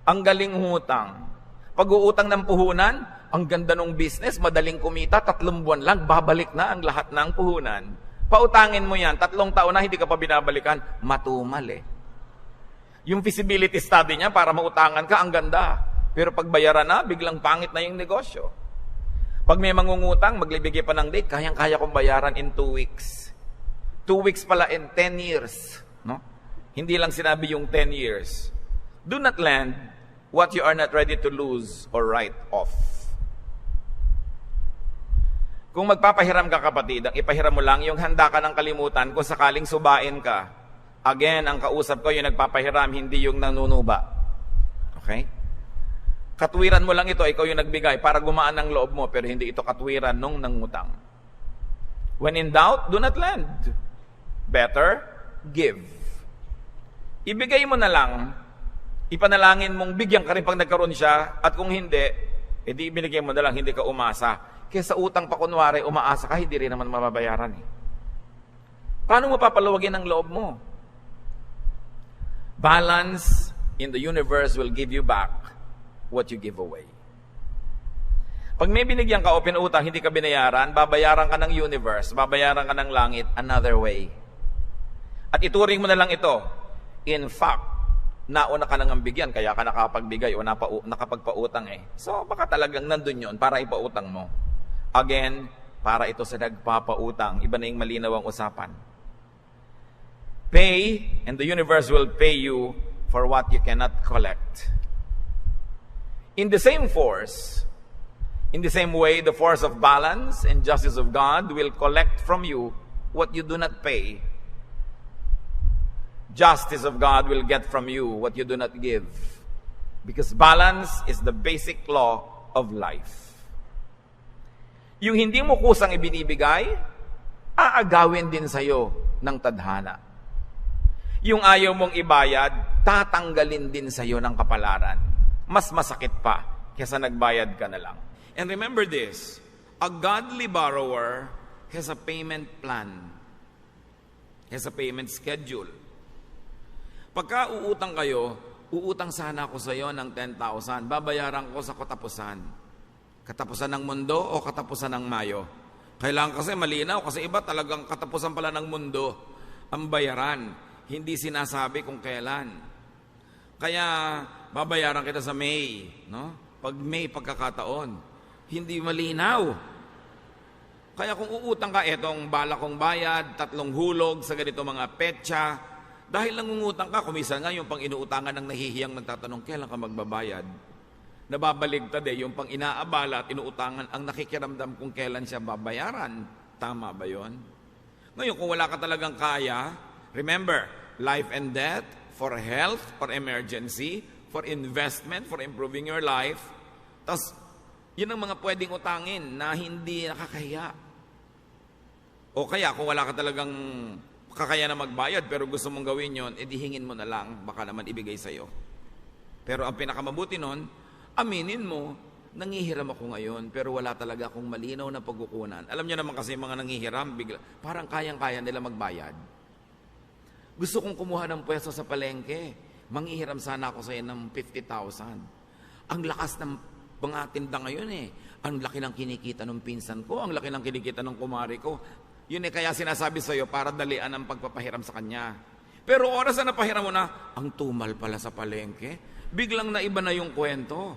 Ang galing hutang. Pag-uutang ng puhunan, ang ganda ng business, madaling kumita, 3 buwan lang, babalik na ang lahat ng puhunan. Pautangin mo yan, 3 taon na hindi ka pa binabalikan, matumal eh. Yung feasibility study niya para mautangan ka, ang ganda. Pero pag bayaran na, biglang pangit na yung negosyo. Pag may mangungutang, maglibigay pa ng date, kayang-kaya kong bayaran in 2 weeks. 2 weeks pala in 10 years. No? Hindi lang sinabi yung 10 years. Do not lend what you are not ready to lose or write off. Kung magpapahiram ka, kapatid, ang ipahiram mo lang yung handa ka ng kalimutan kung sakaling subain ka. Again, ang kausap ko yung nagpapahiram, hindi yung nanunuba. Okay? Katwiran mo lang ito, ikaw yung nagbigay para gumaan ang loob mo, pero hindi ito katwiran nung nangutang. When in doubt, do not lend. Better, give. Ibigay mo na lang, ipanalangin mong bigyan ka rin pag nagkaroon siya, at kung hindi, edi ibinigay mo na lang, hindi ka umasa. Kesa utang pa kunwari, umaasa ka, hindi rin naman mababayaran eh. Paano mo papalawagin ang loob mo? Balance in the universe will give you back what you give away. Pag may binigyan ka o pinuutang, hindi ka binayaran, babayaran ka ng universe, babayaran ka ng langit, another way. At ituring mo na lang ito. In fact, nauna ka nang bigyan, kaya ka nakapagbigay o nakapagpautang eh. So, baka talagang nandun yun para ipautang mo. Again, para ito sa nagpapautang. Iba na yung malinaw ang usapan. Pay, and the universe will pay you for what you cannot collect. In the same force, in the same way, the force of balance and justice of God will collect from you what you do not pay. Justice of God will get from you what you do not give. Because balance is the basic law of life. Yung hindi mo kusang ibinibigay, aagawin din sa'yo ng tadhana. Yung ayaw mong ibayad, tatanggalin din sa'yo ng kapalaran. Mas masakit pa kaysa nagbayad ka na lang. And remember this, a godly borrower has a payment plan, has a payment schedule. Pagka uutang kayo, uutang sana ako sa iyo ng 10,000, babayaran ko sa katapusan. Katapusan ng mundo o katapusan ng Mayo? Kailangan kasi malinaw, kasi iba talagang katapusan pala ng mundo ang bayaran. Hindi sinasabi kung kailan. Kaya babayaran kita sa May, no? Pag May pagkakataon, hindi malinaw. Kaya kung uutang ka, etong bala kong bayad, 3 hulog sa ganito mga petsa, dahil nangungutang ka, kumisan nga yung pang inuutangan ng nahihiyang nagtatanong, kailan ka magbabayad? Nababaligtad eh, yung pang inaabala at inuutangan ang nakikiramdam kung kailan siya babayaran. Tama ba yon? Ngayon, kung wala ka talagang kaya, remember, life and death, for health, for emergency, for investment, for improving your life. Tapos, yun ang mga pwedeng utangin na hindi nakakahiya. O kaya, kung wala ka talagang kakaya na magbayad, pero gusto mong gawin yon, edi hingin mo na lang, baka naman ibigay sa'yo. Pero ang pinakamabuti nun, aminin mo, nangihiram ako ngayon, pero wala talaga akong malinaw na pagkukunan. Alam niyo naman kasi mga nangihiram, parang kayang-kaya nila magbayad. Gusto kong kumuha ng pwesto sa palengke. Manghihiram sana ako sa'yo ng 50,000. Ang lakas ng pangatinda ngayon eh. Ang laki ng kinikita ng pinsan ko, ang laki ng kinikita ng kumari ko. Yun eh kaya sinasabi sa'yo para dalian ang pagpapahiram sa kanya. Pero oras na napahiram mo na, ang tumal pala sa palengke, biglang naiba na yung kwento.